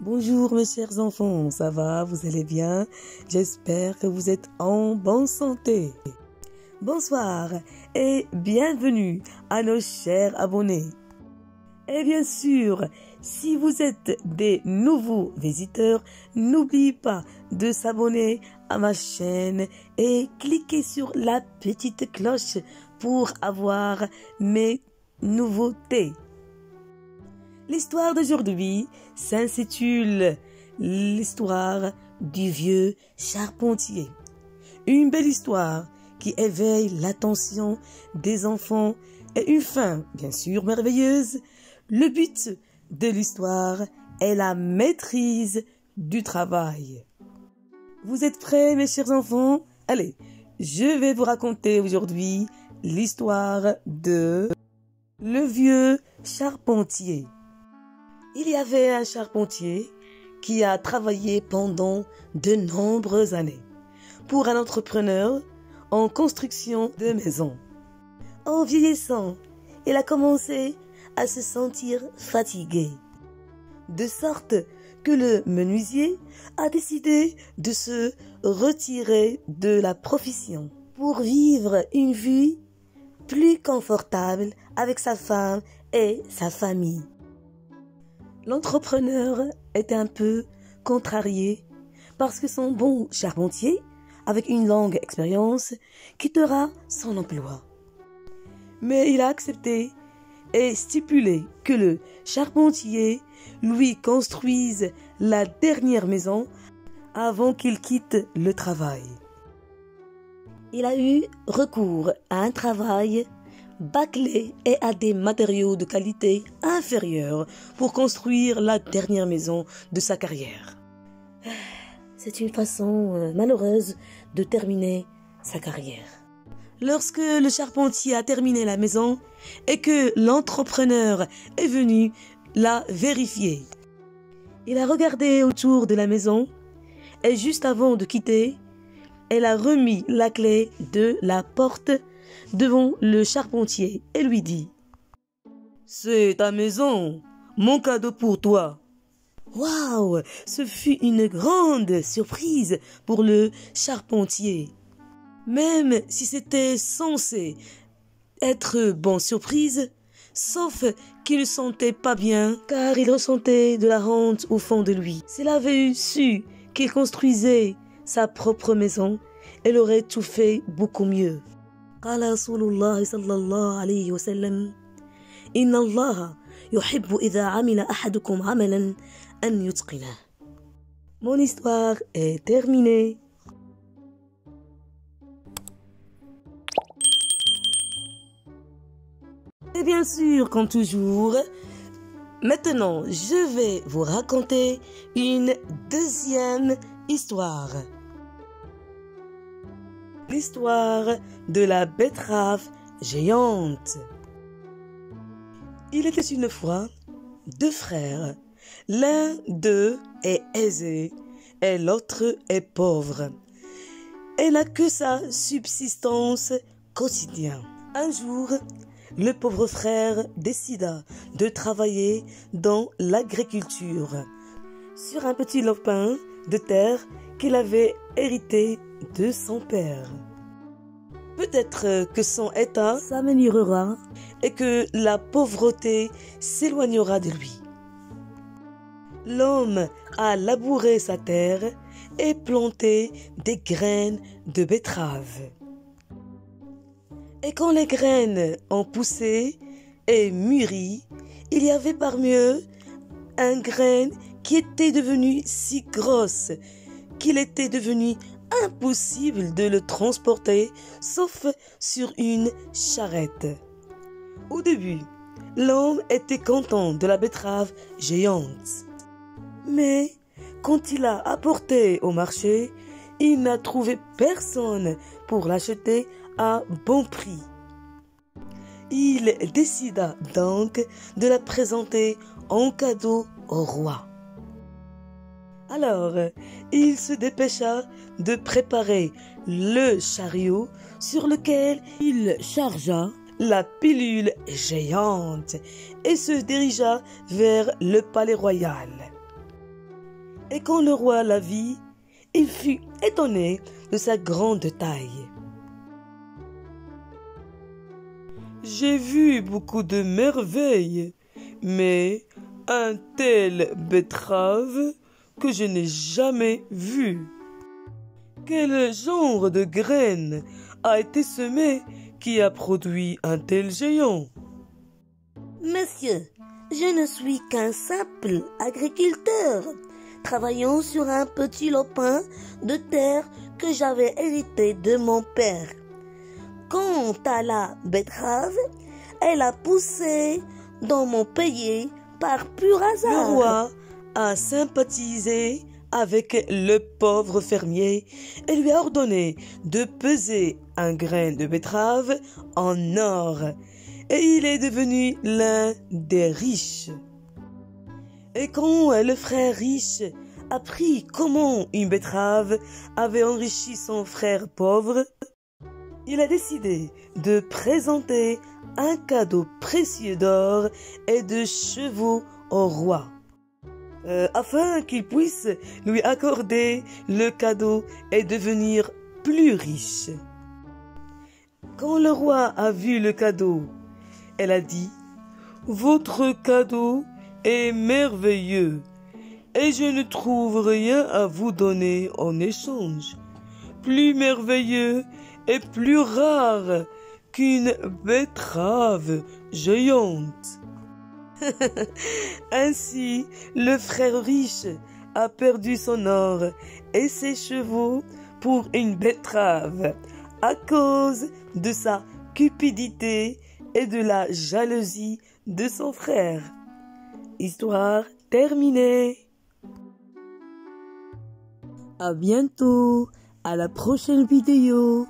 Bonjour mes chers enfants, ça va, vous allez bien? J'espère que vous êtes en bonne santé. Bonsoir et bienvenue à nos chers abonnés. Et bien sûr, si vous êtes des nouveaux visiteurs, n'oubliez pas de s'abonner à ma chaîne et cliquez sur la petite cloche pour avoir mes nouveautés. L'histoire d'aujourd'hui s'intitule l'histoire du vieux charpentier. Une belle histoire qui éveille l'attention des enfants et une fin, bien sûr, merveilleuse. Le but de l'histoire est la maîtrise du travail. Vous êtes prêts, mes chers enfants? Allez, je vais vous raconter aujourd'hui l'histoire de le vieux charpentier. Il y avait un charpentier qui a travaillé pendant de nombreuses années pour un entrepreneur en construction de maisons. En vieillissant, il a commencé à se sentir fatigué, de sorte que le menuisier a décidé de se retirer de la profession pour vivre une vie plus confortable avec sa femme et sa famille. L'entrepreneur était un peu contrarié parce que son bon charpentier, avec une longue expérience, quittera son emploi. Mais il a accepté et stipulé que le charpentier lui construise la dernière maison avant qu'il quitte le travail. Il a eu recours à un travail bâclé et à des matériaux de qualité inférieure pour construire la dernière maison de sa carrière. C'est une façon malheureuse de terminer sa carrière. Lorsque le charpentier a terminé la maison et que l'entrepreneur est venu la vérifier, il a regardé autour de la maison et juste avant de quitter, elle a remis la clé de la porte devant le charpentier et lui dit: « C'est ta maison, mon cadeau pour toi. » Waouh, ce fut une grande surprise pour le charpentier. Même si c'était censé être bonne surprise, sauf qu'il ne sentait pas bien car il ressentait de la honte au fond de lui. S'il avait su qu'il construisait sa propre maison, elle aurait tout fait beaucoup mieux. قال رسول الله صلى الله عليه وسلم إن الله يحب إذا عمل أحدكم عملا أن يتقنه. Mon histoire est terminée. Et bien sûr, comme toujours, maintenant je vais vous raconter une deuxième histoire. L'histoire de la betterave géante. Il était une fois deux frères. L'un d'eux est aisé et l'autre est pauvre. Elle n'a que sa subsistance quotidienne. Un jour, le pauvre frère décida de travailler dans l'agriculture sur un petit lopin de terre qu'il avait hérité de son père. Peut-être que son état s'améliorera et que la pauvreté s'éloignera de lui. L'homme a labouré sa terre et planté des graines de betterave. Et quand les graines ont poussé et mûri, il y avait parmi eux un grain qui était devenu si grosse qu'il était devenu impossible de le transporter sauf sur une charrette. Au début, l'homme était content de la betterave géante. Mais quand il l'a apportée au marché, il n'a trouvé personne pour l'acheter à bon prix. Il décida donc de la présenter en cadeau au roi. Alors, il se dépêcha de préparer le chariot sur lequel il chargea la pilule géante et se dirigea vers le palais royal. Et quand le roi la vit, il fut étonné de sa grande taille. J'ai vu beaucoup de merveilles, mais un tel betterave que je n'ai jamais vu. Quel genre de graine a été semé qui a produit un tel géant? Monsieur, je ne suis qu'un simple agriculteur, travaillant sur un petit lopin de terre que j'avais hérité de mon père. Quant à la betterave, elle a poussé dans mon pays par pur hasard. Le roi a sympathisé avec le pauvre fermier et lui a ordonné de peser un grain de betterave en or. Et il est devenu l'un des riches. Et quand le frère riche apprit comment une betterave avait enrichi son frère pauvre, il a décidé de présenter un cadeau précieux d'or et de chevaux au roi, afin qu'il puisse lui accorder le cadeau et devenir plus riche. Quand le roi a vu le cadeau, elle a dit: « Votre cadeau est merveilleux et je ne trouve rien à vous donner en échange. Plus merveilleux et plus rare qu'une betterave géante. » Ainsi, le frère riche a perdu son or et ses chevaux pour une betterave à cause de sa cupidité et de la jalousie de son frère. Histoire terminée. À bientôt, à la prochaine vidéo.